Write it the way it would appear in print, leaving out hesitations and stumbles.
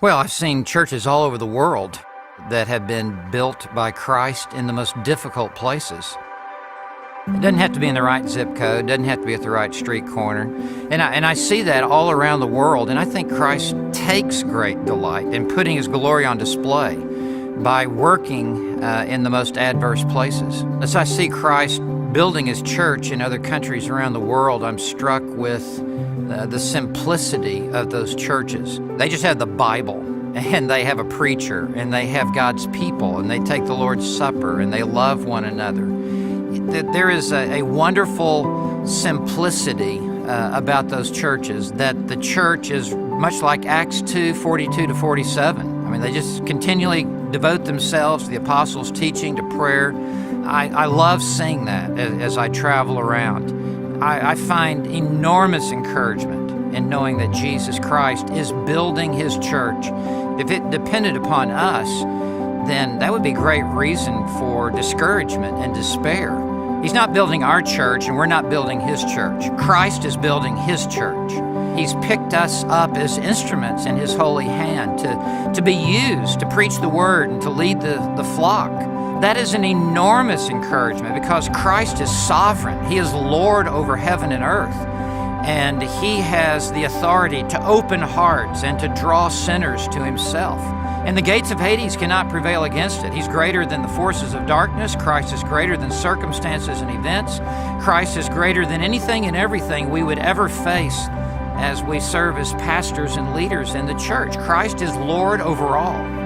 Well, I've seen churches all over the world that have been built by Christ in the most difficult places. It doesn't have to be in the right zip code, doesn't have to be at the right street corner. And I see that all around the world, and I think Christ takes great delight in putting His glory on display by working in the most adverse places. As I see Christ building His church in other countries around the world, I'm struck with the simplicity of those churches. They just have the Bible, and they have a preacher, and they have God's people, and they take the Lord's Supper, and they love one another. There is a wonderful simplicity about those churches, that the church is much like Acts 2:42-47. I mean, they just continually devote themselves to the apostles' teaching, to prayer. I love seeing that as I travel around. I find enormous encouragement in knowing that Jesus Christ is building His church. If it depended upon us, then that would be great reason for discouragement and despair. He's not building our church, and we're not building His church. Christ is building His church. He's picked us up as instruments in His holy hand to be used to preach the word and to lead the flock. That is an enormous encouragement because Christ is sovereign. He is Lord over heaven and earth. And He has the authority to open hearts and to draw sinners to Himself. And the gates of Hades cannot prevail against it. He's greater than the forces of darkness. Christ is greater than circumstances and events. Christ is greater than anything and everything we would ever face as we serve as pastors and leaders in the church. Christ is Lord over all.